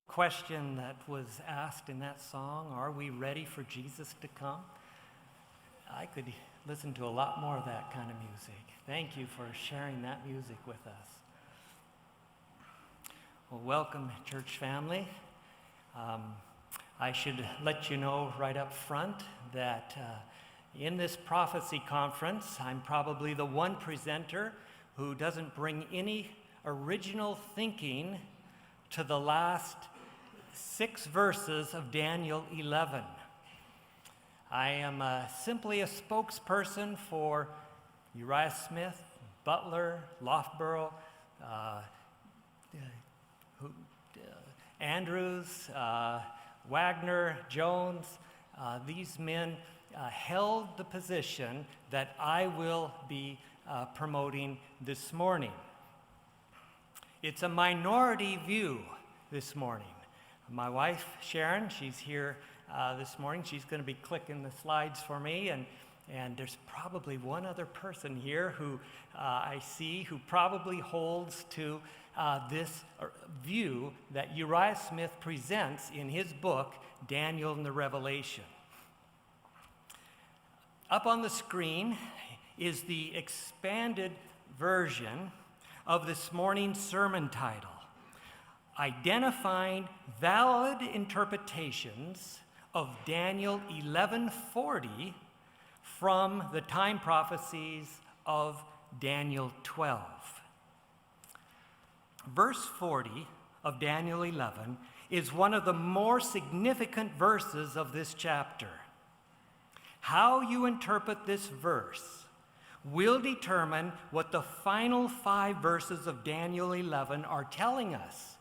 question that was asked in that song, are we ready for Jesus to come? I could listen to a lot more of that kind of music. Thank you for sharing that music with us. Well, welcome, church family. I should let you know right up front that in this prophecy conference, I'm probably the one presenter who doesn't bring any original thinking to the last 6 verses of Daniel 11. I am simply a spokesperson for Uriah Smith, Butler, Loughborough, Andrews, Wagner, Jones. These men held the position that I will be promoting this morning. It's a minority view this morning. My wife, Sharon, she's here this morning. She's going to be clicking the slides for me, and there's probably one other person here who I see who probably holds to this view that Uriah Smith presents in his book, Daniel and the Revelation. Up on the screen is the expanded version of this morning's sermon title, Identifying Valid Interpretations of Daniel 11:40 from the Time Prophecies of Daniel 12. Verse 40 of Daniel 11 is one of the more significant verses of this chapter. How you interpret this verse will determine what the final 5 verses of Daniel 11 are telling us.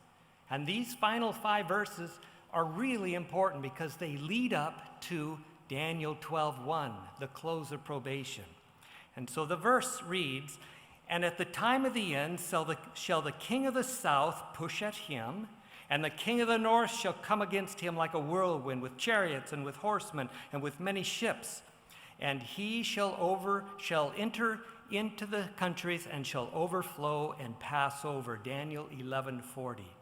And these final 5 verses are really important because they lead up to Daniel 12:1, the close of probation. And so the verse reads, "And at the time of the end shall the king of the south push at him, and the king of the north shall come against him like a whirlwind, with chariots and with horsemen and with many ships. And he shall enter into the countries and shall overflow and pass over." Daniel 11:40.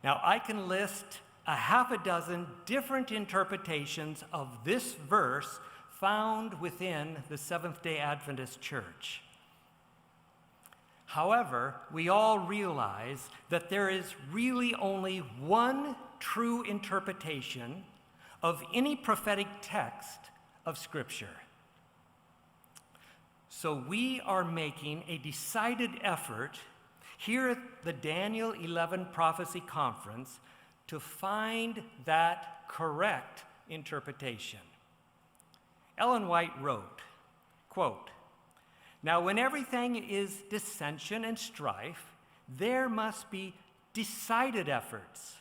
Now, I can list a half a dozen different interpretations of this verse found within the Seventh-day Adventist Church. However, we all realize that there is really only one true interpretation of any prophetic text of Scripture. So we are making a decided effort here at the Daniel 11 Prophecy Conference to find that correct interpretation. Ellen White wrote, quote, "Now when everything is dissension and strife, there must be decided efforts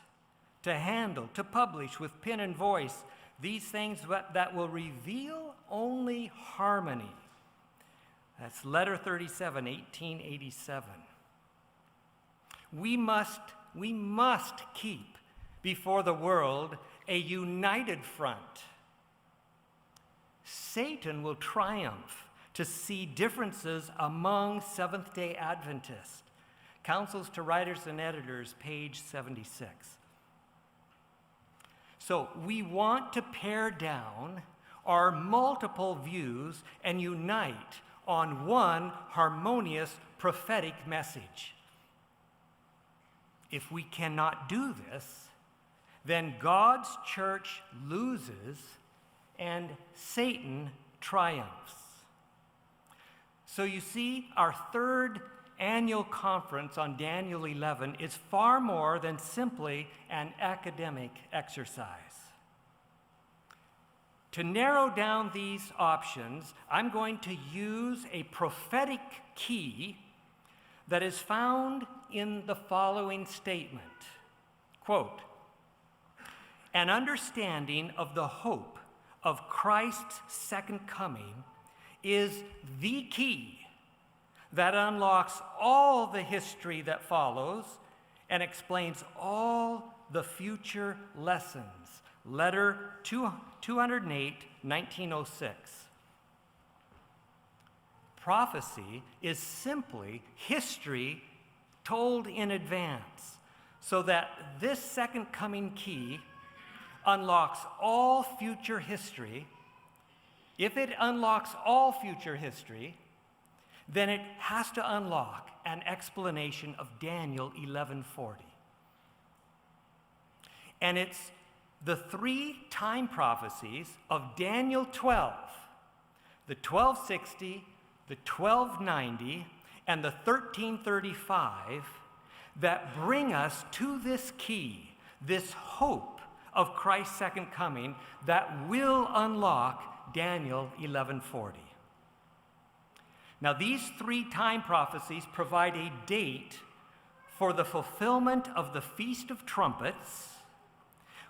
to handle, to publish with pen and voice these things that will reveal only harmony." That's letter 37, 1887. We must keep before the world a united front. Satan will triumph to see differences among Seventh-day Adventists. Counsels to Writers and Editors, page 76. So we want to pare down our multiple views and unite on one harmonious prophetic message. If we cannot do this, then God's church loses and Satan triumphs. So you see, our 3rd annual conference on Daniel 11 is far more than simply an academic exercise. To narrow down these options, I'm going to use a prophetic key that is found in the following statement. Quote, "An understanding of the hope of Christ's second coming is the key that unlocks all the history that follows and explains all the future lessons." Letter 208, 1906. Prophecy is simply history told in advance so that this second coming key unlocks all future history. If it unlocks all future history, then it has to unlock an explanation of Daniel 11:40. And it's the 3 time prophecies of Daniel 12, the 1260, the 1290, and the 1335 that bring us to this key, this hope of Christ's second coming that will unlock Daniel 11:40. Now, these 3 time prophecies provide a date for the fulfillment of the Feast of Trumpets,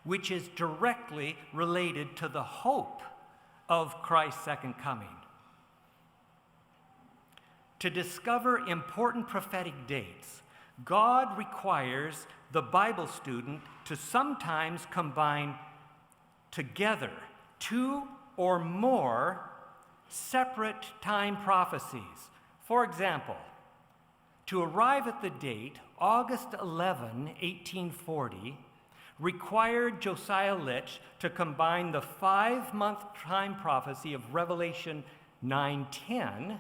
which is directly related to the hope of Christ's second coming. To discover important prophetic dates, God requires the Bible student to sometimes combine together 2 or more separate time prophecies. For example, to arrive at the date August 11, 1840, required Josiah Litch to combine the 5-month time prophecy of Revelation 9:10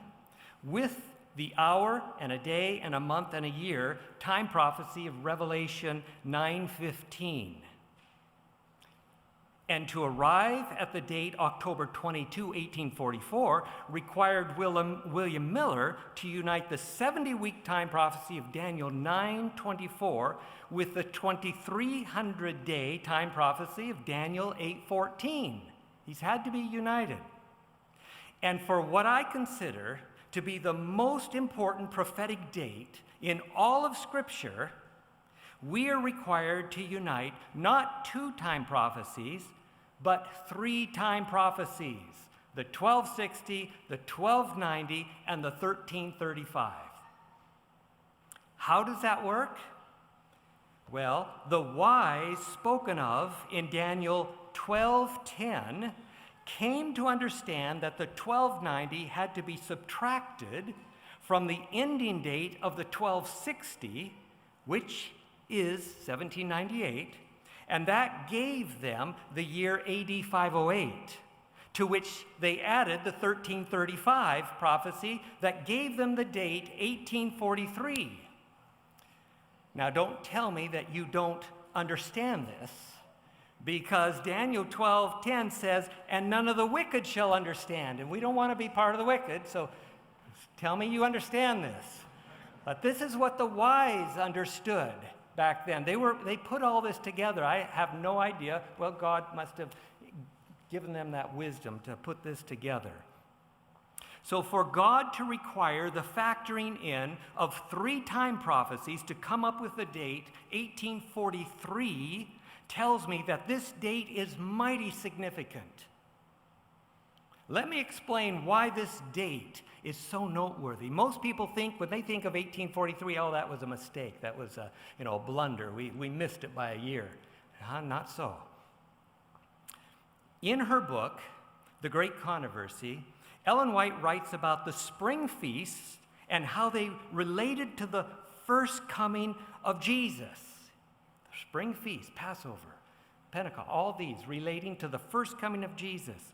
with the hour and a day and a month and a year time prophecy of Revelation 9:15. And to arrive at the date October 22, 1844, required William Miller to unite the 70-week time prophecy of Daniel 9:24 with the 2300-day time prophecy of Daniel 8:14. He's had to be united. And for what I consider to be the most important prophetic date in all of Scripture, we are required to unite not 2 time prophecies, but 3 time prophecies, the 1260, the 1290, and the 1335. How does that work? Well, the wise spoken of in Daniel 12:10 came to understand that the 1290 had to be subtracted from the ending date of the 1260, which is 1798, and that gave them the year AD 508, to which they added the 1335 prophecy that gave them the date 1843. Now, don't tell me that you don't understand this, because Daniel 12:10 says, "And none of the wicked shall understand," and we don't want to be part of the wicked, so tell me you understand this. But this is what the wise understood back then. They put all this together. I have no idea. Well, God must have given them that wisdom to put this together. So for God to require the factoring in of 3 time prophecies to come up with the date 1843 tells me that this date is mighty significant. Let me explain why this date is so noteworthy. Most people think, when they think of 1843, oh, that was a mistake. That was a blunder. We missed it by a year. Not so. In her book, The Great Controversy, Ellen White writes about the spring feasts and how they related to the first coming of Jesus. The spring feast, Passover, Pentecost, all these relating to the first coming of Jesus.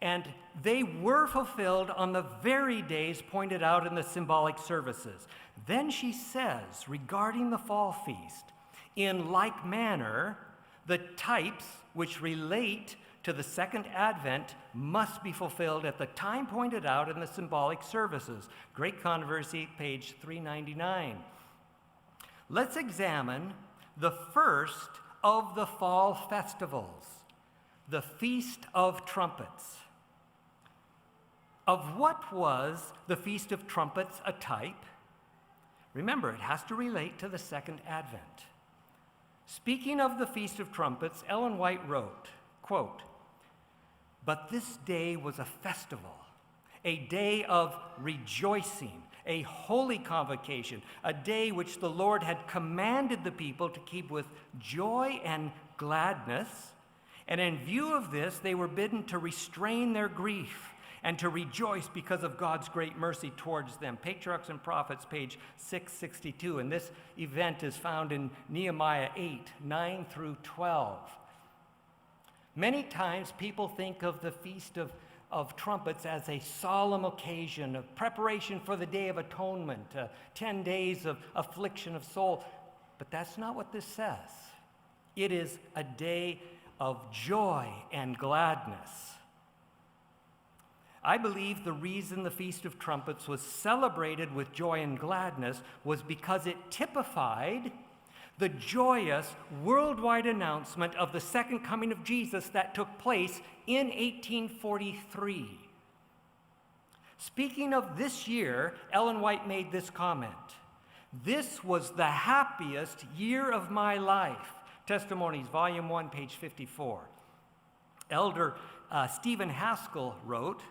And they were fulfilled on the very days pointed out in the symbolic services. Then she says, regarding the fall feast, in like manner, the types which relate to the second advent must be fulfilled at the time pointed out in the symbolic services. Great Controversy, page 399. Let's examine the first of the fall festivals, the Feast of Trumpets. Of what was the Feast of Trumpets a type? Remember, it has to relate to the second advent. Speaking of the Feast of Trumpets, Ellen White wrote, quote, "But this day was a festival, a day of rejoicing, a holy convocation, a day which the Lord had commanded the people to keep with joy and gladness. And in view of this, they were bidden to restrain their grief and to rejoice because of God's great mercy towards them. Patriarchs and Prophets, page 662. And this event is found in Nehemiah 8, 9 through 12. Many times people think of the Feast of Trumpets as a solemn occasion of preparation for the Day of Atonement, 10 days of affliction of soul. But that's not what this says. It is a day of joy and gladness. I believe the reason the Feast of Trumpets was celebrated with joy and gladness was because it typified the joyous worldwide announcement of the second coming of Jesus that took place in 1843. Speaking of this year, Ellen White made this comment: "This was the happiest year of my life." Testimonies, Volume 1, page 54. Elder Stephen Haskell wrote,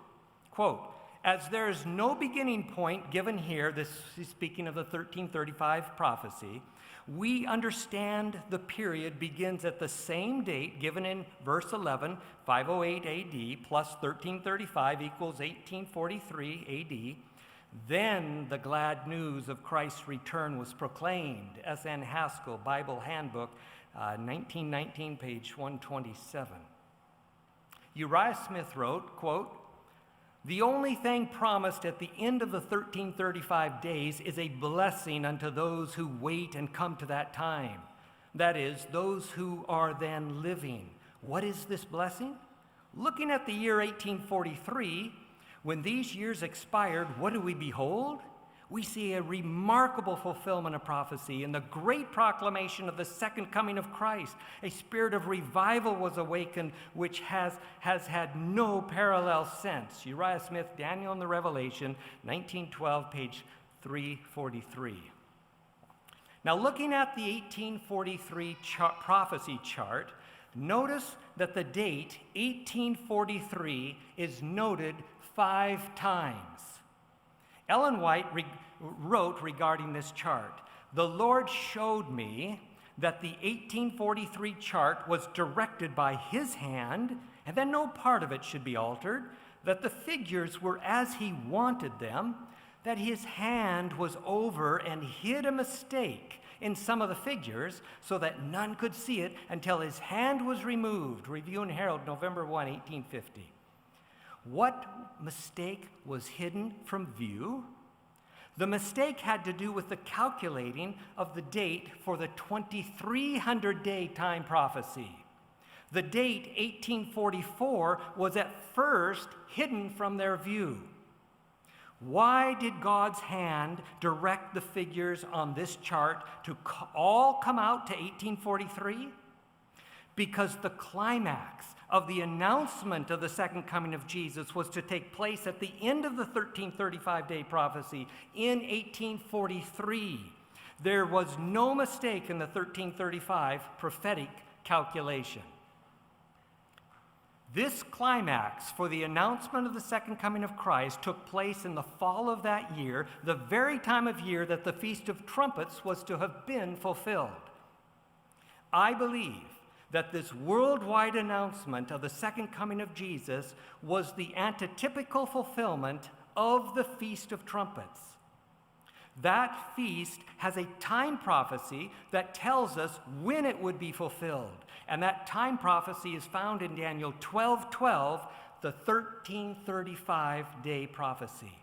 quote, "As there is no beginning point given here," this is speaking of the 1335 prophecy, "we understand the period begins at the same date given in verse 11, 508 AD, plus 1335 equals 1843 AD. Then the glad news of Christ's return was proclaimed." S.N. Haskell, Bible Handbook, 1919, page 127. Uriah Smith wrote, quote, "The only thing promised at the end of the 1335 days is a blessing unto those who wait and come to that time. That is, those who are then living. What is this blessing? Looking at the year 1843, when these years expired, what do we behold? We see a remarkable fulfillment of prophecy in the great proclamation of the second coming of Christ. A spirit of revival was awakened, which has had no parallel since." Uriah Smith, Daniel and the Revelation, 1912, page 343. Now, looking at the 1843 prophecy chart, notice that the date 1843 is noted 5 times. Ellen White wrote regarding this chart, "The Lord showed me that the 1843 chart was directed by his hand, and that no part of it should be altered, that the figures were as he wanted them, that his hand was over and hid a mistake in some of the figures so that none could see it until his hand was removed." Review and Herald, November 1, 1850. What mistake was hidden from view? The mistake had to do with the calculating of the date for the 2300-day time prophecy. The date 1844 was at first hidden from their view. Why did God's hand direct the figures on this chart to all come out to 1843? Because the climax of the announcement of the second coming of Jesus was to take place at the end of the 1335-day prophecy in 1843. There was no mistake in the 1335 prophetic calculation. This climax for the announcement of the second coming of Christ took place in the fall of that year, the very time of year that the Feast of Trumpets was to have been fulfilled. I believe that this worldwide announcement of the second coming of Jesus was the antitypical fulfillment of the Feast of Trumpets. That feast has a time prophecy that tells us when it would be fulfilled, and that time prophecy is found in Daniel 12:12, the 1335-day prophecy.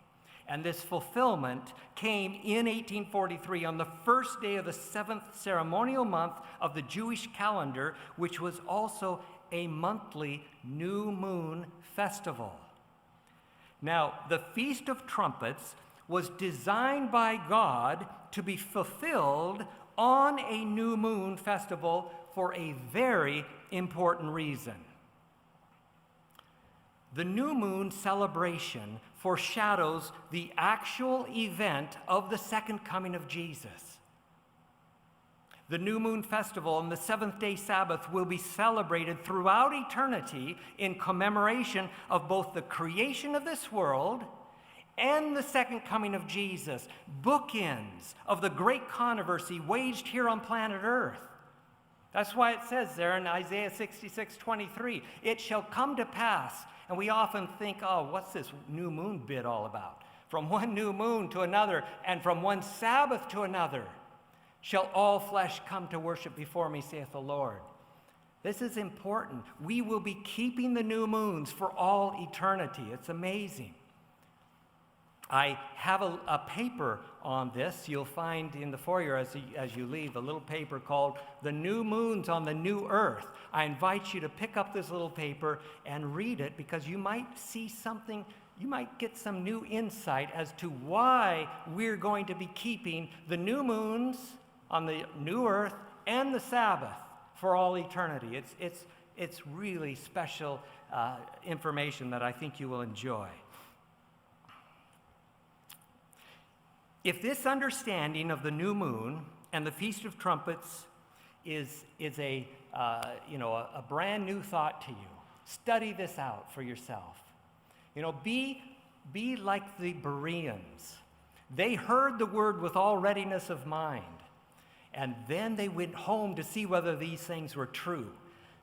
And this fulfillment came in 1843 on the first day of the 7th ceremonial month of the Jewish calendar, which was also a monthly new moon festival. Now, the Feast of Trumpets was designed by God to be fulfilled on a new moon festival for a very important reason. The new moon celebration foreshadows the actual event of the second coming of Jesus. The new moon festival and the seventh-day Sabbath will be celebrated throughout eternity in commemoration of both the creation of this world and the second coming of Jesus, bookends of the great controversy waged here on planet Earth. That's why it says there in Isaiah 66:23, it shall come to pass. And we often think, oh, what's this new moon bit all about? From one new moon to another, and from one Sabbath to another, shall all flesh come to worship before me, saith the Lord. This is important. We will be keeping the new moons for all eternity. It's amazing. I have a paper on this. You'll find in the foyer as you leave a little paper called The New Moons on the New Earth. I invite you to pick up this little paper and read it, because you might see something, you might get some new insight as to why we're going to be keeping the new moons on the new earth and the Sabbath for all eternity. It's really special information that I think you will enjoy. If this understanding of the new moon and the Feast of Trumpets is a brand new thought to you, study this out for yourself. Be like the Bereans. They heard the word with all readiness of mind, and then they went home to see whether these things were true.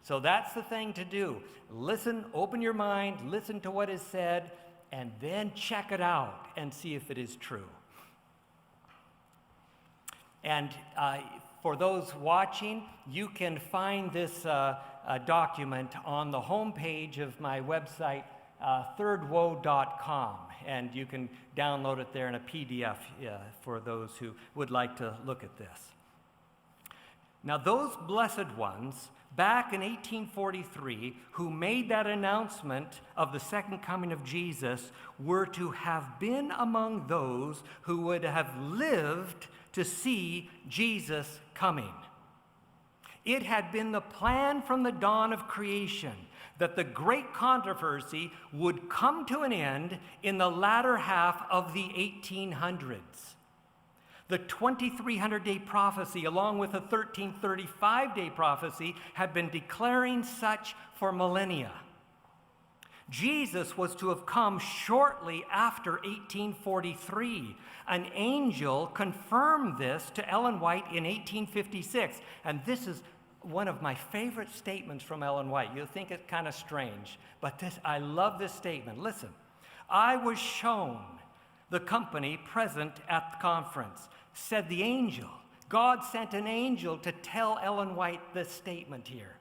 So that's the thing to do. Listen, open your mind, listen to what is said, and then check it out and see if it is true. And for those watching, you can find this document on the homepage of my website, thirdwoe.com, and you can download it there in a PDF for those who would like to look at this. Now, those blessed ones back in 1843 who made that announcement of the second coming of Jesus were to have been among those who would have lived to see Jesus coming. It had been the plan from the dawn of creation that the great controversy would come to an end in the latter half of the 1800s. The 2300-day prophecy, along with the 1335-day prophecy, had been declaring such for millennia. Jesus was to have come shortly after 1843. An angel confirmed this to Ellen White in 1856. And this is one of my favorite statements from Ellen White. You'll think it's kind of strange, but I love this statement. Listen, I was shown the company present at the conference, said the angel. God sent an angel to tell Ellen White this statement here.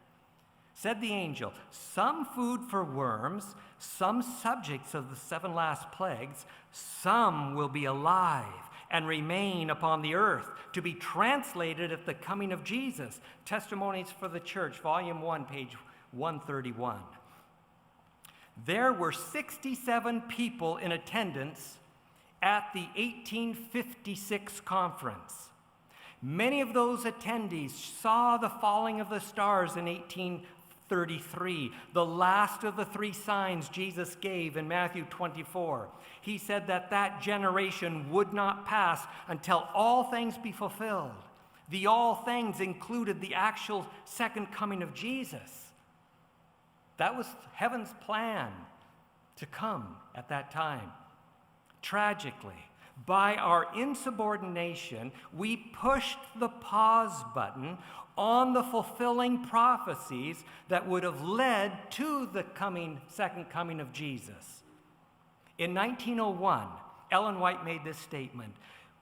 Said the angel, some food for worms, some subjects of the 7 last plagues, some will be alive and remain upon the earth, to be translated at the coming of Jesus. Testimonies for the Church, Volume 1, page 131. There were 67 people in attendance at the 1856 conference. Many of those attendees saw the falling of the stars in 1833, the last of the 3 signs Jesus gave in Matthew 24. He said that generation would not pass until all things be fulfilled. The all things included the actual second coming of Jesus. That was heaven's plan to come at that time. Tragically, by our insubordination, we pushed the pause button on the fulfilling prophecies that would have led to the second coming of Jesus. In 1901, Ellen White made this statement,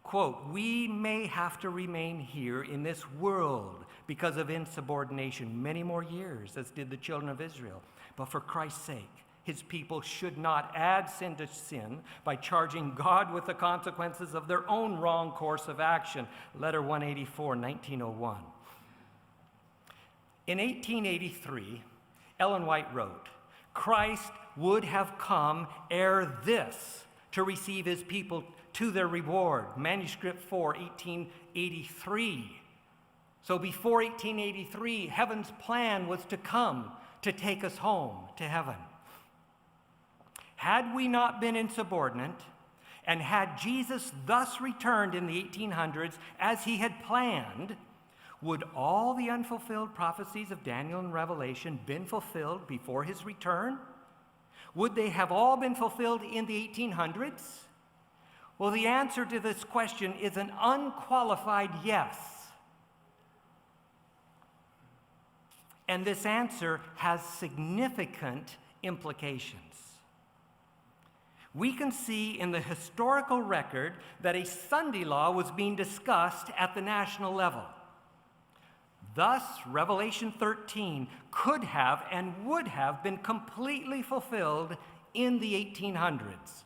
quote, "We may have to remain here in this world because of insubordination many more years, as did the children of Israel. But for Christ's sake, his people should not add sin to sin by charging God with the consequences of their own wrong course of action." Letter 184, 1901. In 1883, Ellen White wrote, "Christ would have come ere this to receive his people to their reward." Manuscript 4, 1883. So before 1883, heaven's plan was to come to take us home to heaven. Had we not been insubordinate, and had Jesus thus returned in the 1800s as he had planned, would all the unfulfilled prophecies of Daniel and Revelation been fulfilled before his return? Would they have all been fulfilled in the 1800s? Well, the answer to this question is an unqualified yes. and this answer has significant implications. We can see in the historical record that a Sunday law was being discussed at the national level. Thus, Revelation 13 could have and would have been completely fulfilled in the 1800s.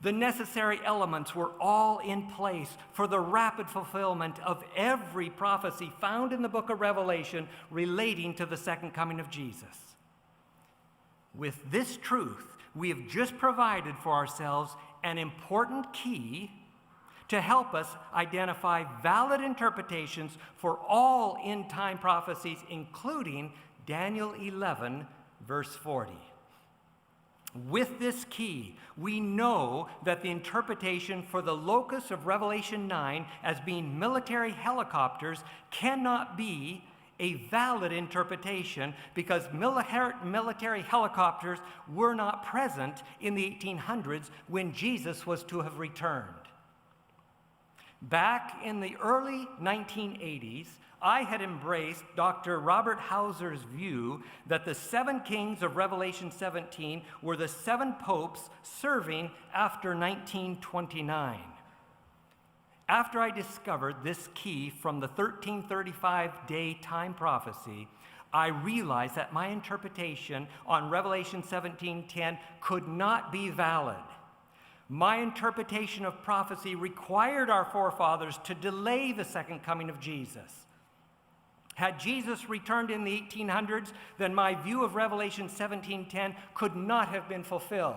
The necessary elements were all in place for the rapid fulfillment of every prophecy found in the book of Revelation relating to the second coming of Jesus. With this truth, we have just provided for ourselves an important key to help us identify valid interpretations for all end-time prophecies, including Daniel 11, verse 40. With this key, we know that the interpretation for the locus of Revelation 9 as being military helicopters cannot be a valid interpretation because military helicopters were not present in the 1800s when Jesus was to have returned. Back in the early 1980s, I had embraced Dr. Robert Hauser's view that the 7 kings of Revelation 17 were the 7 popes serving after 1929. After I discovered this key from the 1335-day time prophecy, I realized that my interpretation on Revelation 17:10 could not be valid. My interpretation of prophecy required our forefathers to delay the second coming of Jesus. Had Jesus returned in the 1800s, then my view of Revelation 17:10 could not have been fulfilled.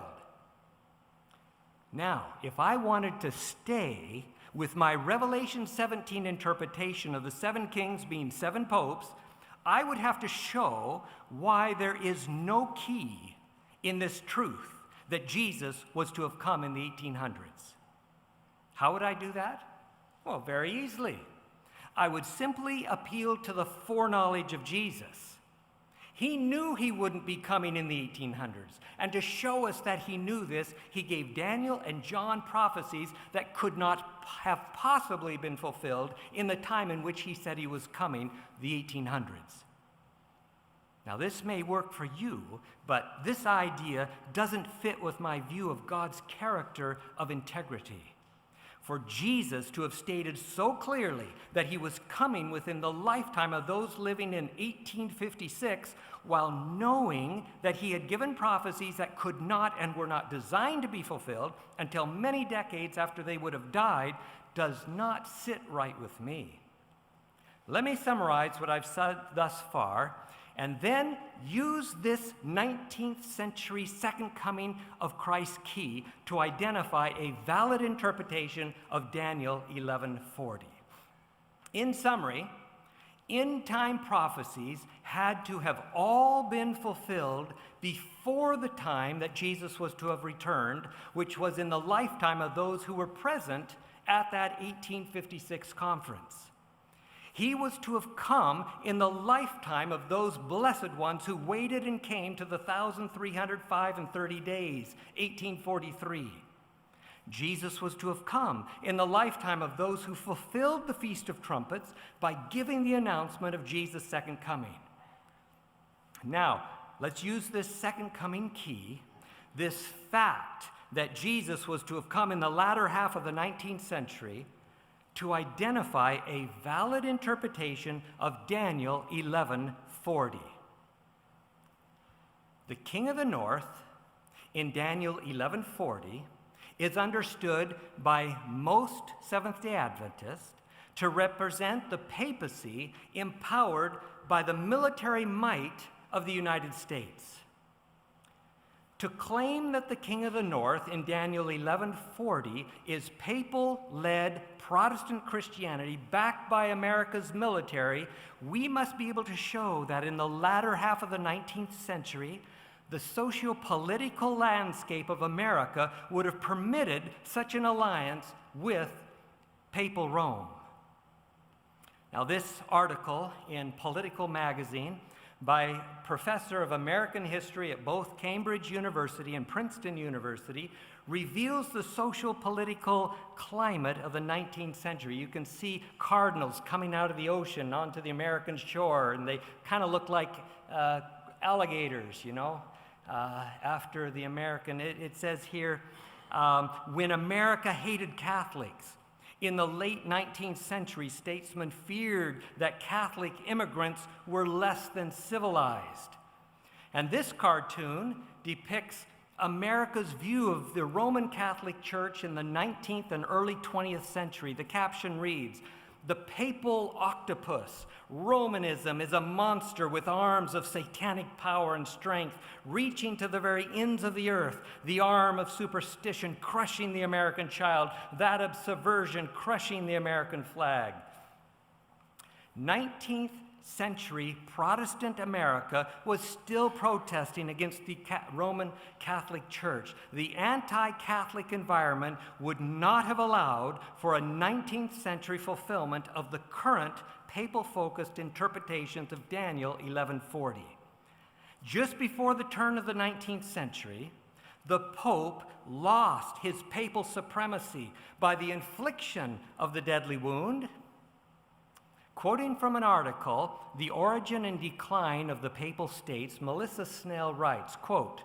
Now, if I wanted to stay with my Revelation 17 interpretation of the 7 kings being 7 popes, I would have to show why there is no key in this truth that Jesus was to have come in the 1800s. How would I do that? Well, very easily. I would simply appeal to the foreknowledge of Jesus. He knew he wouldn't be coming in the 1800s, and to show us that he knew this, he gave Daniel and John prophecies that could not have possibly been fulfilled in the time in which he said he was coming, the 1800s. Now, this may work for you, but this idea doesn't fit with my view of God's character of integrity. For Jesus to have stated so clearly that he was coming within the lifetime of those living in 1856, while knowing that he had given prophecies that could not and were not designed to be fulfilled until many decades after they would have died, does not sit right with me. Let me summarize what I've said thus far, and then use this 19th century second coming of Christ key to identify a valid interpretation of Daniel 11:40. In summary, end-time prophecies had to have all been fulfilled before the time that Jesus was to have returned, which was in the lifetime of those who were present at that 1856 conference. He was to have come in the lifetime of those blessed ones who waited and came to the 1,305 days, 1843. Jesus was to have come in the lifetime of those who fulfilled the Feast of Trumpets by giving the announcement of Jesus' second coming. Now, let's use this second coming key, this fact that Jesus was to have come in the latter half of the 19th century, to identify a valid interpretation of Daniel 11:40. The king of the north in Daniel 11:40 is understood by most Seventh-day Adventists to represent the papacy empowered by the military might of the United States. To claim that the king of the north in Daniel 11:40 is papal-led Protestant Christianity backed by America's military, we must be able to show that in the latter half of the 19th century, the socio-political landscape of America would have permitted such an alliance with papal Rome. Now, this article in Political Magazine by professor of American history at both Cambridge University and Princeton University, reveals the social political climate of the 19th century. You can see cardinals coming out of the ocean onto the American shore, and they kind of look like alligators, you know, after the American. It says here, when America hated Catholics, in the late 19th century, statesmen feared that Catholic immigrants were less than civilized. And this cartoon depicts America's view of the Roman Catholic Church in the 19th and early 20th century. The caption reads, "The papal octopus, Romanism, is a monster with arms of satanic power and strength, reaching to the very ends of the earth, the arm of superstition crushing the American child, that of subversion crushing the American flag." 19th century Protestant America was still protesting against the Roman Catholic Church. The anti-Catholic environment would not have allowed for a 19th century fulfillment of the current papal-focused interpretations of Daniel 11:40. Just before the turn of the 19th century, the Pope lost his papal supremacy by the infliction of the deadly wound. Quoting from an article, The Origin and Decline of the Papal States, Melissa Snell writes, quote,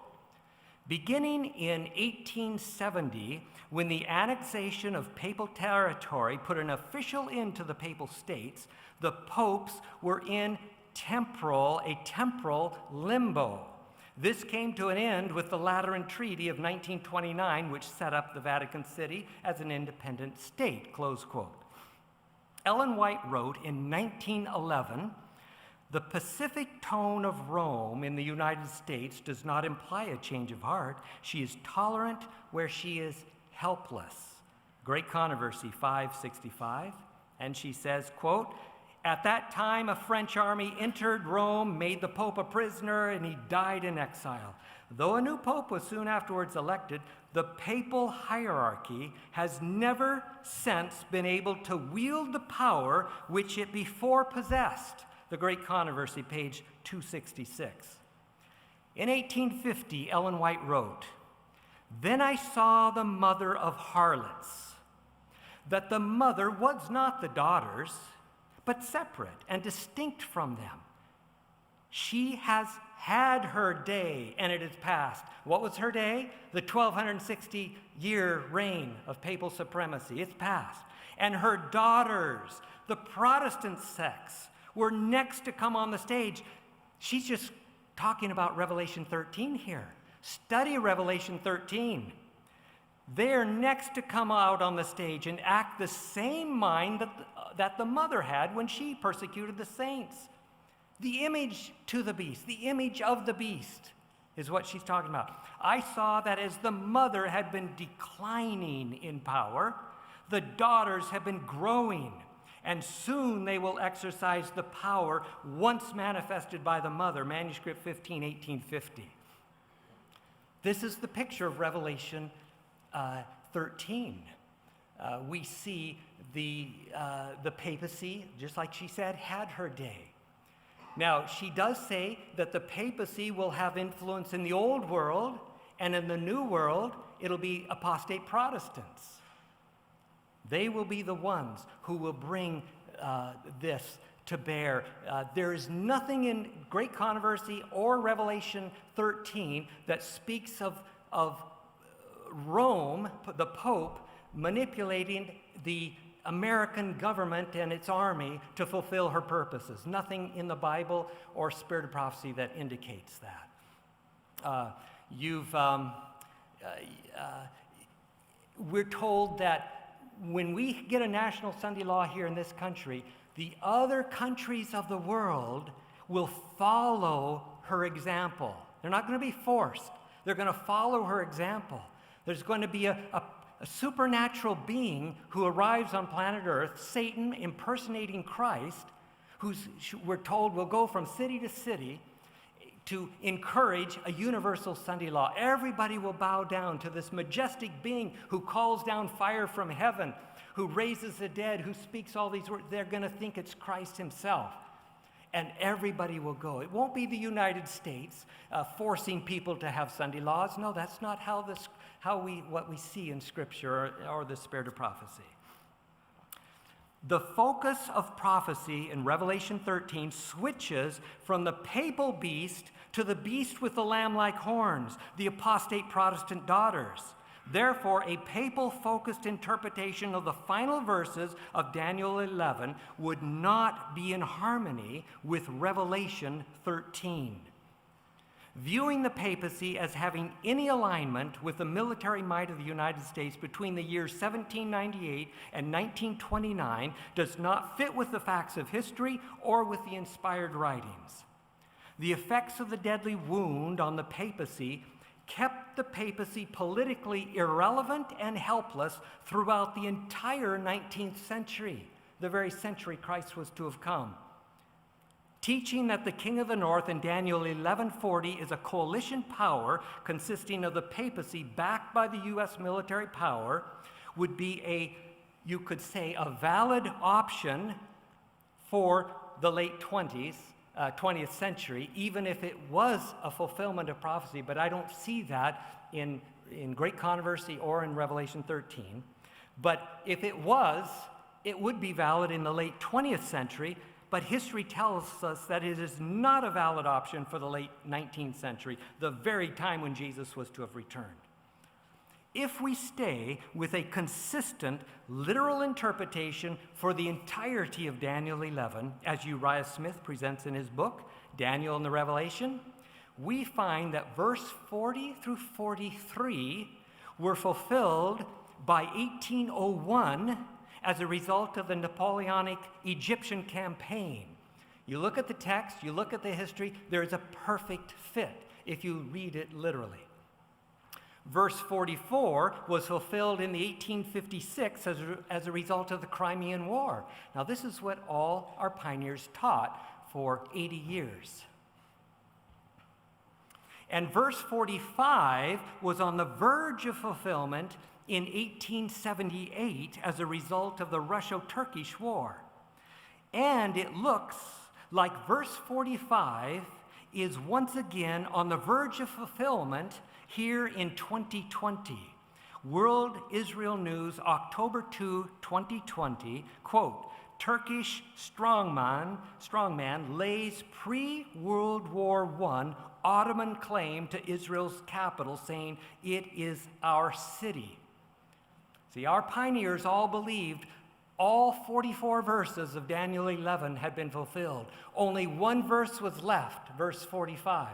"Beginning in 1870, when the annexation of papal territory put an official end to the papal states, the popes were in a temporal limbo. This came to an end with the Lateran Treaty of 1929, which set up the Vatican City as an independent state," close quote. Ellen White wrote in 1911, "The pacific tone of Rome in the United States does not imply a change of heart. She is tolerant where she is helpless." Great Controversy 565. And she says, quote, "At that time, a French army entered Rome, made the Pope a prisoner, and he died in exile. Though a new Pope was soon afterwards elected, the papal hierarchy has never since been able to wield the power which it before possessed." The Great Controversy, page 266. In 1850, Ellen White wrote, "Then I saw the mother of harlots, that the mother was not the daughters, but separate and distinct from them. She has had her day, and it is past." What was her day? The 1260-year reign of papal supremacy. It's past. "And her daughters, the Protestant sects, were next to come on the stage." She's just talking about Revelation 13 here. Study Revelation 13. They're next to come out on the stage and act the same mind that the mother had when she persecuted the saints. The image to the beast, the image of the beast is what she's talking about. "I saw that as the mother had been declining in power, the daughters have been growing, and soon they will exercise the power once manifested by the mother." Manuscript 15, 1850. This is the picture of Revelation 13. We see the papacy, just like she said, had her day. Now, she does say that the papacy will have influence in the old world, and in the new world, it'll be apostate Protestants. They will be the ones who will bring this to bear. There is nothing in Great Controversy or Revelation 13 that speaks of Rome, the Pope, manipulating the American government and its army to fulfill her purposes. Nothing in the Bible or Spirit of Prophecy that indicates that. We're told that when we get a national Sunday law here in this country, the other countries of the world will follow her example. They're not going to be forced. They're going to follow her example. There's going to be a supernatural being who arrives on planet Earth, Satan impersonating Christ, we're told will go from city to city to encourage a universal Sunday law. Everybody will bow down to this majestic being who calls down fire from heaven, who raises the dead, who speaks all these words. They're going to think it's Christ himself. and everybody will go. It won't be the United States forcing people to have Sunday laws. No, that's not what we see in Scripture or the spirit of prophecy. The focus of prophecy in Revelation 13 switches from the papal beast to the beast with the lamb-like horns, the apostate Protestant daughters. Therefore, a papal-focused interpretation of the final verses of Daniel 11 would not be in harmony with Revelation 13. Viewing the papacy as having any alignment with the military might of the United States between the years 1798 and 1929 does not fit with the facts of history or with the inspired writings. The effects of the deadly wound on the papacy kept the papacy politically irrelevant and helpless throughout the entire 19th century, the very century Christ was to have come. Teaching that the King of the North in Daniel 11:40 is a coalition power consisting of the papacy backed by the U.S. military power would be you could say, a valid option for the late 20th century, even if it was a fulfillment of prophecy, but I don't see that in Great Controversy or in Revelation 13. But if it was, it would be valid in the late 20th century, but history tells us that it is not a valid option for the late 19th century, the very time when Jesus was to have returned. If we stay with a consistent literal interpretation for the entirety of Daniel 11, as Uriah Smith presents in his book, Daniel and the Revelation, we find that verse 40 through 43 were fulfilled by 1801 as a result of the Napoleonic Egyptian campaign. You look at the text, you look at the history, there is a perfect fit if you read it literally. Verse 44 was fulfilled in the 1856 as a result of the Crimean War. Now, this is what all our pioneers taught for 80 years. And verse 45 was on the verge of fulfillment in 1878 as a result of the Russo-Turkish War. And it looks like verse 45 is once again on the verge of fulfillment here in 2020. World Israel News, October 2, 2020, quote, Turkish strongman lays pre-World War I Ottoman claim to Israel's capital, saying, it is our city. See, our pioneers all believed all 44 verses of Daniel 11 had been fulfilled. Only one verse was left, verse 45.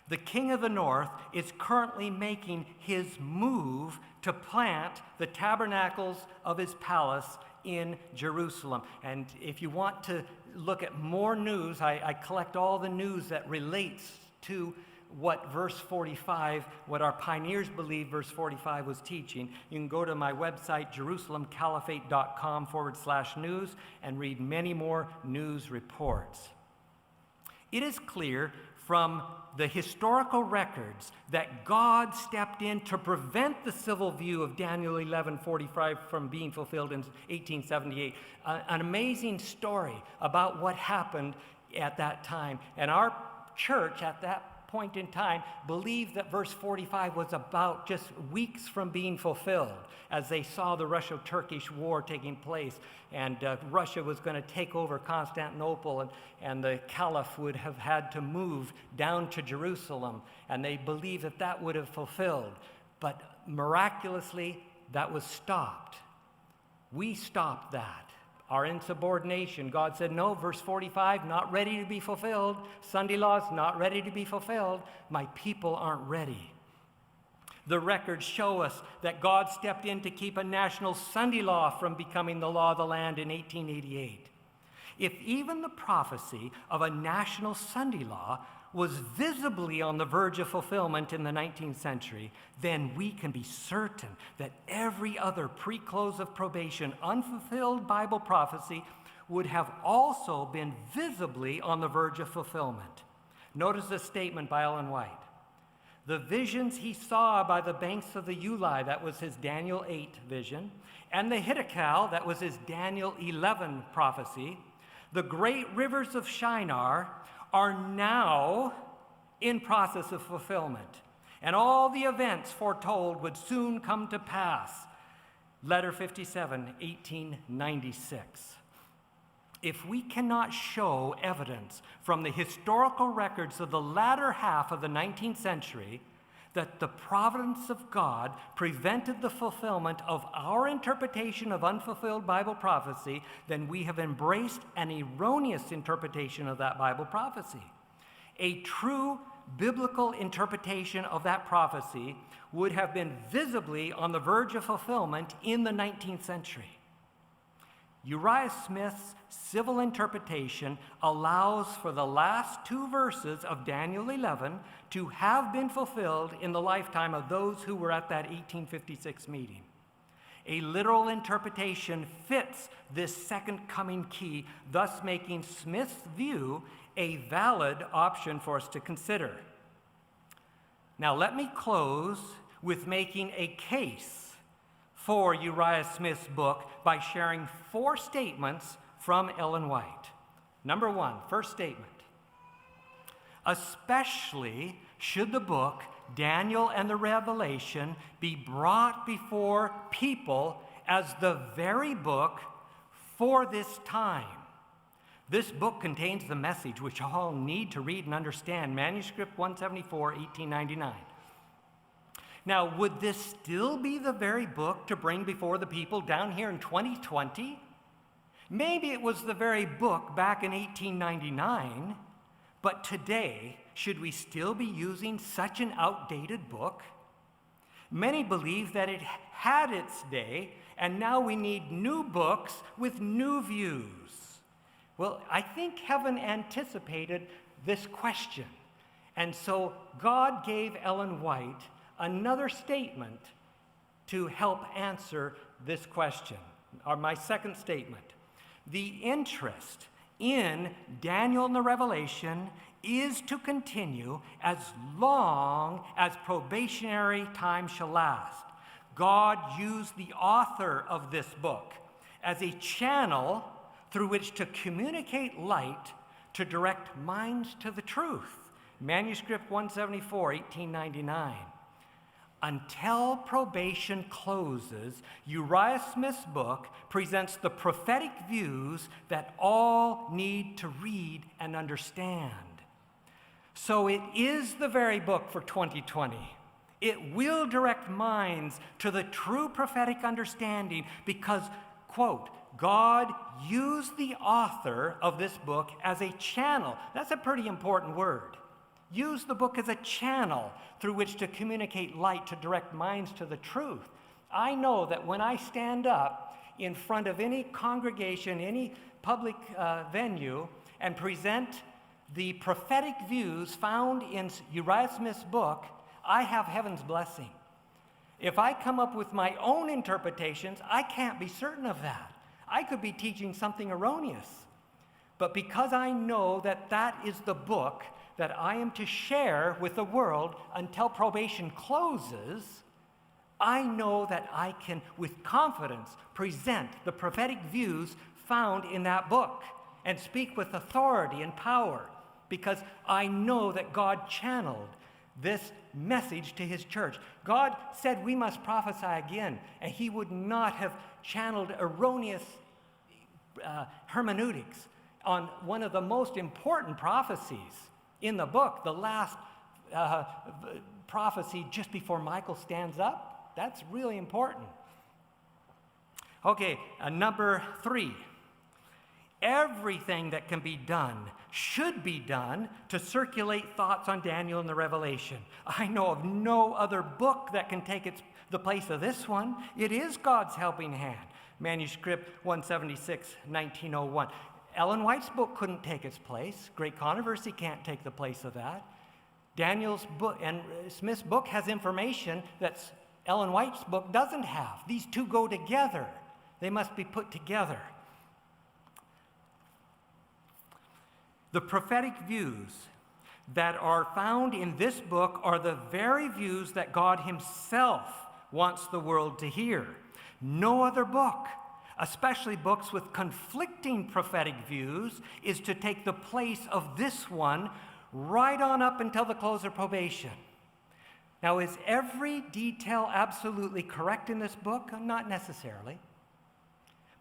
The King of the North is currently making his move to plant the tabernacles of his palace in Jerusalem. And if you want to look at more news, I collect all the news that relates to what verse 45, what our pioneers believe verse 45 was teaching. You can go to my website, jerusalemcaliphate.com/news, and read many more news reports. It is clear from the historical records that God stepped in to prevent the civil view of Daniel 11:45 from being fulfilled in 1878. An amazing story about what happened at that time. And our church at that point in time believed that verse 45 was about just weeks from being fulfilled as they saw the Russo-Turkish War taking place, and Russia was going to take over Constantinople, and the Caliph would have had to move down to Jerusalem, and they believed that that would have fulfilled. But miraculously, that was stopped. We stopped that. Our insubordination. God said, no, verse 45, not ready to be fulfilled. Sunday laws, not ready to be fulfilled. My people aren't ready. The records show us that God stepped in to keep a national Sunday law from becoming the law of the land in 1888. If even the prophecy of a national Sunday law was visibly on the verge of fulfillment in the 19th century, then we can be certain that every other pre-close of probation unfulfilled Bible prophecy would have also been visibly on the verge of fulfillment. Notice this statement by Ellen White. The visions he saw by the banks of the Uli, that was his Daniel 8 vision, and the Hiddekal, that was his Daniel 11 prophecy, The great rivers of Shinar are now in process of fulfillment, and all the events foretold would soon come to pass. Letter 57, 1896. If we cannot show evidence from the historical records of the latter half of the 19th century that the providence of God prevented the fulfillment of our interpretation of unfulfilled Bible prophecy, then we have embraced an erroneous interpretation of that Bible prophecy. A true biblical interpretation of that prophecy would have been visibly on the verge of fulfillment in the 19th century. Uriah Smith's civil interpretation allows for the last two verses of Daniel 11 to have been fulfilled in the lifetime of those who were at that 1856 meeting. A literal interpretation fits this second coming key, thus making Smith's view a valid option for us to consider. Now, let me close with making a case for Uriah Smith's book by sharing 4 statements from Ellen White. Number 1, first statement. Especially should the book, Daniel and the Revelation, be brought before people as the very book for this time. This book contains the message which all need to read and understand. Manuscript 174, 1899. Now, would this still be the very book to bring before the people down here in 2020? Maybe it was the very book back in 1899, but today, should we still be using such an outdated book? Many believe that it had its day, and now we need new books with new views. Well, I think heaven anticipated this question, and so God gave Ellen White another statement to help answer this question, or my second statement. The interest in Daniel and the Revelation is to continue as long as probationary time shall last. God used the author of this book as a channel through which to communicate light to direct minds to the truth. Manuscript 174, 1899. Until probation closes, Uriah Smith's book presents the prophetic views that all need to read and understand. So it is the very book for 2020. It will direct minds to the true prophetic understanding because, quote, God used the author of this book as a channel. That's a pretty important word. Use the book as a channel through which to communicate light to direct minds to the truth. I know that when I stand up in front of any congregation, any public venue, and present the prophetic views found in Uriah Smith's book, I have heaven's blessing. If I come up with my own interpretations, I can't be certain of that. I could be teaching something erroneous. But because I know that that is the book that I am to share with the world until probation closes, I know that I can, with confidence, present the prophetic views found in that book and speak with authority and power because I know that God channeled this message to his church. God said we must prophesy again, and he would not have channeled erroneous hermeneutics on one of the most important prophecies in the book, the last prophecy just before Michael stands up. That's really important. Okay, number 3. Everything that can be done should be done to circulate thoughts on Daniel and the Revelation. I know of no other book that can take the place of this one. It is God's helping hand. Manuscript 176, 1901. Ellen White's book couldn't take its place. Great Controversy can't take the place of that. Daniel's book and Smith's book has information that Ellen White's book doesn't have. These two go together. They must be put together. The prophetic views that are found in this book are the very views that God himself wants the world to hear. No other book especially books with conflicting prophetic views, is to take the place of this one right on up until the close of probation. Now, is every detail absolutely correct in this book? Not necessarily.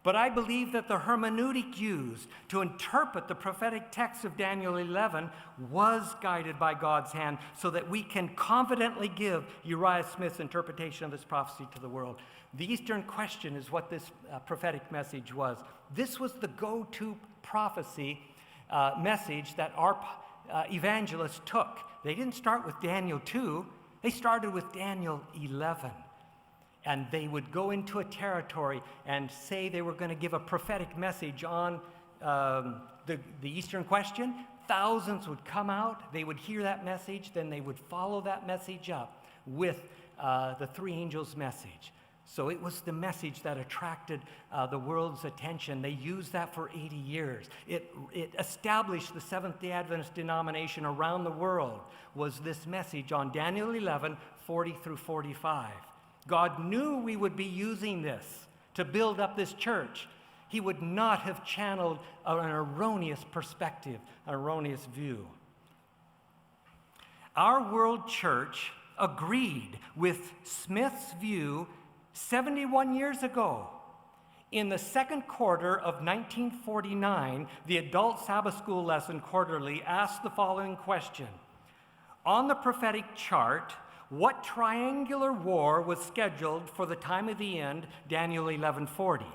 But I believe that the hermeneutic used to interpret the prophetic text of Daniel 11 was guided by God's hand so that we can confidently give Uriah Smith's interpretation of this prophecy to the world. The Eastern question is what this prophetic message was. This was the go-to prophecy message that our evangelists took. They didn't start with Daniel 2. They started with Daniel 11. And they would go into a territory and say they were going to give a prophetic message on the Eastern question. Thousands would come out. They would hear that message. Then they would follow that message up with the three angels' message. So it was the message that attracted the world's attention. They used that for 80 years. It established the Seventh-day Adventist denomination around the world, was this message on Daniel 11, 40 through 45. God knew we would be using this to build up this church. He would not have channeled an erroneous perspective, an erroneous view. Our world church agreed with Smith's view 71 years ago. In the second quarter of 1949, the Adult Sabbath School Lesson Quarterly asked the following question. On the prophetic chart, what triangular war was scheduled for the time of the end, Daniel 11:40?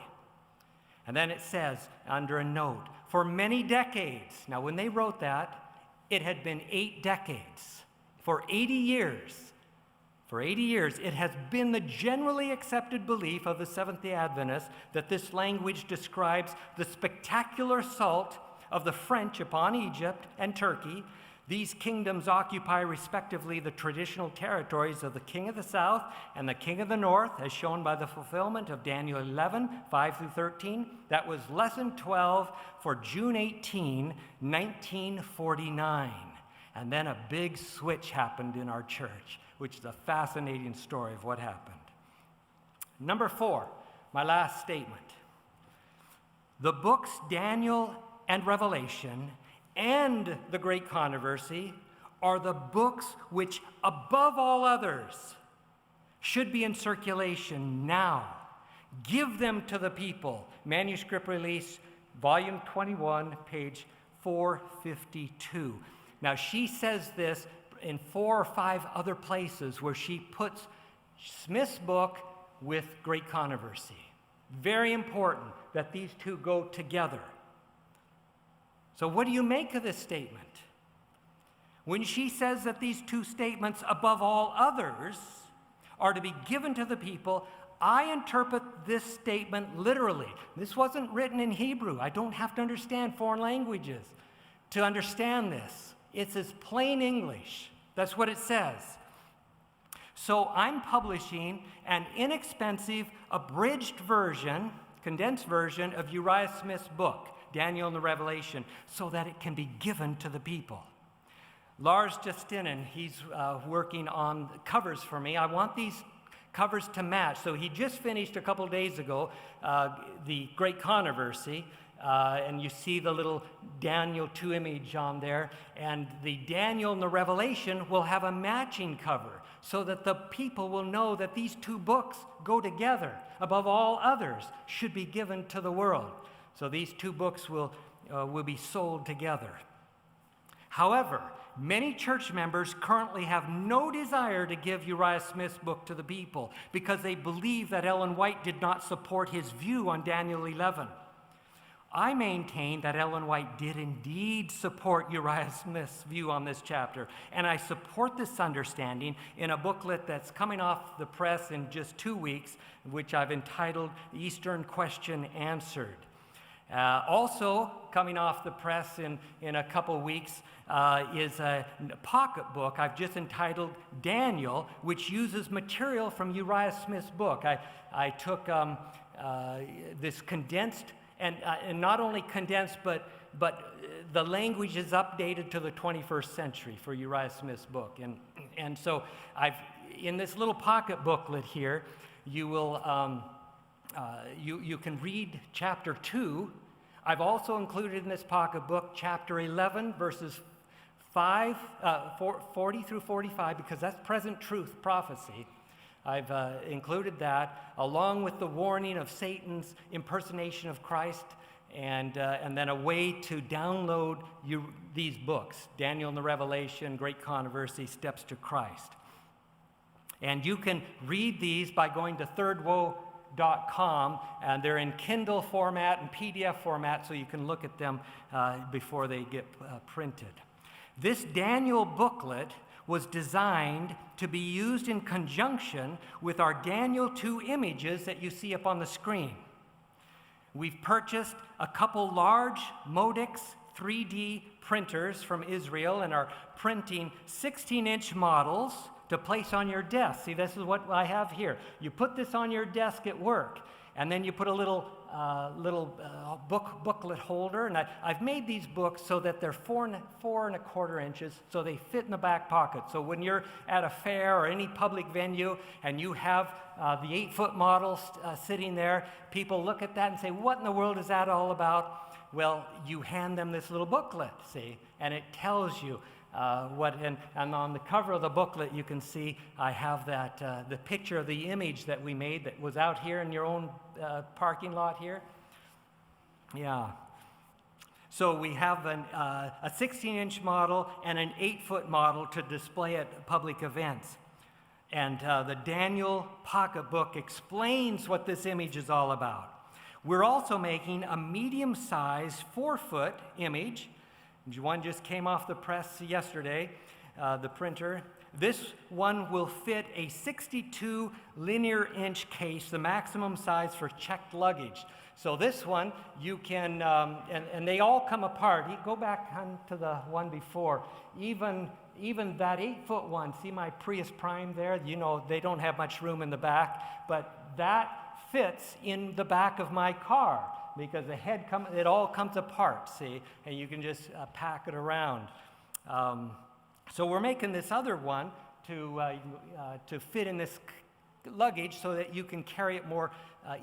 And then it says, under a note, for many decades. Now, when they wrote that, it had been 8 decades. For 80 years, it has been the generally accepted belief of the Seventh-day Adventists that this language describes the spectacular assault of the French upon Egypt and Turkey. These kingdoms occupy respectively the traditional territories of the king of the south and the king of the north, as shown by the fulfillment of Daniel 11, 5 through 13. That was lesson 12 for June 18, 1949. And then a big switch happened in our church, which is a fascinating story of what happened. Number 4, my last statement. The books Daniel and Revelation and the Great Controversy are the books which, above all others, should be in circulation now. Give them to the people. Manuscript release, volume 21, page 452. Now, she says this in 4 or 5 other places where she puts Smith's book with Great Controversy. Very important that these two go together. So what do you make of this statement? When she says that these two statements, above all others, are to be given to the people, I interpret this statement literally. This wasn't written in Hebrew. I don't have to understand foreign languages to understand this. It's as plain English. That's what it says. So I'm publishing an inexpensive, abridged version, condensed version of Uriah Smith's book, Daniel and the Revelation, so that it can be given to the people. Lars Justinen, he's working on covers for me. I want these covers to match. So he just finished a couple days ago the Great Controversy, and you see the little Daniel 2 image on there, and the Daniel and the Revelation will have a matching cover so that the people will know that these two books go together. Above all others, should be given to the world. So these two books will be sold together. However, many church members currently have no desire to give Uriah Smith's book to the people because they believe that Ellen White did not support his view on Daniel 11. I maintain that Ellen White did indeed support Uriah Smith's view on this chapter, and I support this understanding in a booklet that's coming off the press in just 2 weeks, which I've entitled Eastern Question Answered. Also coming off the press in a couple weeks is a pocketbook I've just entitled Daniel, which uses material from Uriah Smith's book. I took this condensed, and not only condensed, but the language is updated to the 21st century for Uriah Smith's book. And so in this little pocket booklet here, you will you can read chapter 2. I've also included in this pocketbook chapter 11, verses 40 through 45, because that's present truth prophecy. I've included that, along with the warning of Satan's impersonation of Christ, and then a way to download these books, Daniel and the Revelation, Great Controversy, Steps to Christ. And you can read these by going to thirdwoe.com, and they're in Kindle format and PDF format, so you can look at them before they get printed. This Daniel booklet was designed to be used in conjunction with our Daniel 2 images that you see up on the screen. We've purchased a couple large Modix 3D printers from Israel and are printing 16-inch models to place on your desk. See, this is what I have here. You put this on your desk at work, and then you put a little booklet holder, and I've made these books so that they're 4.25 inches, so they fit in the back pocket. So when you're at a fair or any public venue and you have the 8-foot model sitting there, people look at that and say, what in the world is that all about? Well, you hand them this little booklet, see, and it tells you and on the cover of the booklet, you can see I have the picture of the image that we made that was out here in your own parking lot here. Yeah. So we have a 16-inch model and an 8-foot model to display at public events. And the Daniel pocketbook explains what this image is all about. We're also making a medium-sized 4-foot image. One just came off the press yesterday, the printer. This one will fit a 62 linear inch case, the maximum size for checked luggage. So this one, you can, and they all come apart. Go back to the one before. Even that 8-foot one, see my Prius Prime there? You know, they don't have much room in the back, but that fits in the back of my car, because the head it all comes apart, see, and you can just pack it around. So we're making this other one to fit in this luggage so that you can carry it more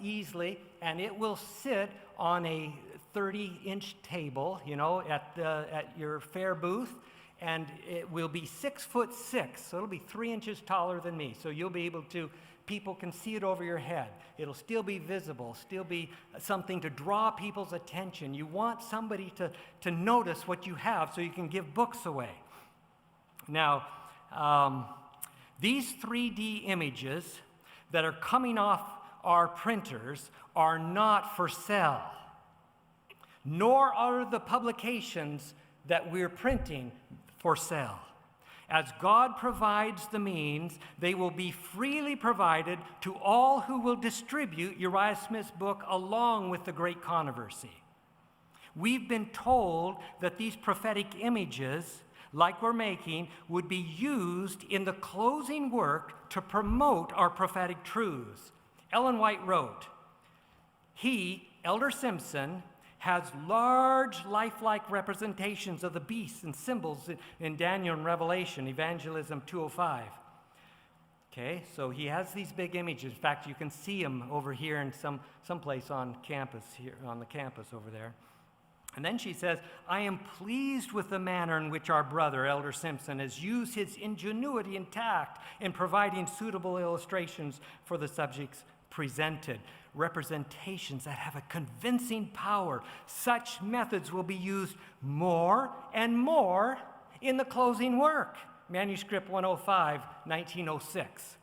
easily, and it will sit on a 30-inch table, you know, at your fair booth, and it will be 6'6", so it'll be 3 inches taller than me. So you'll be able to. People can see it over your head. It'll still be visible, still be something to draw people's attention. You want somebody to notice what you have so you can give books away. Now, these 3D images that are coming off our printers are not for sale, nor are the publications that we're printing for sale. As God provides the means, they will be freely provided to all who will distribute Uriah Smith's book along with the Great Controversy. We've been told that these prophetic images, like we're making, would be used in the closing work to promote our prophetic truths. Ellen White wrote, Elder Simpson, has large lifelike representations of the beasts and symbols in Daniel and Revelation, Evangelism 205. Okay, so he has these big images. In fact, you can see them over here in someplace on campus, here on the campus over there. And then she says, I am pleased with the manner in which our brother, Elder Simpson, has used his ingenuity and tact in providing suitable illustrations for the subjects presented. Representations that have a convincing power. Such methods will be used more and more in the closing work. Manuscript 105, 1906.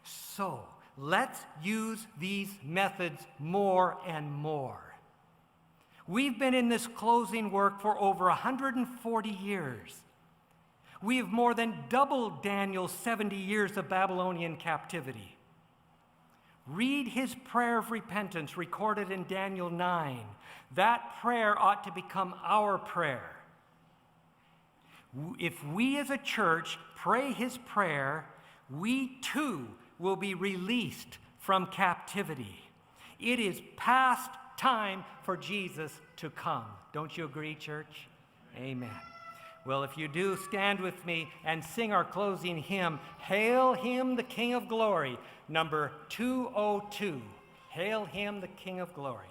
So let's use these methods more and more. We've been in this closing work for over 140 years. We have more than doubled Daniel's 70 years of Babylonian captivity. Read his prayer of repentance recorded in Daniel 9. That prayer ought to become our prayer. If we as a church pray his prayer, we too will be released from captivity. It is past time for Jesus to come. Don't you agree, church? Amen. Well, if you do, stand with me and sing our closing hymn, Hail Him, the King of Glory, number 202. Hail him, the King of glory.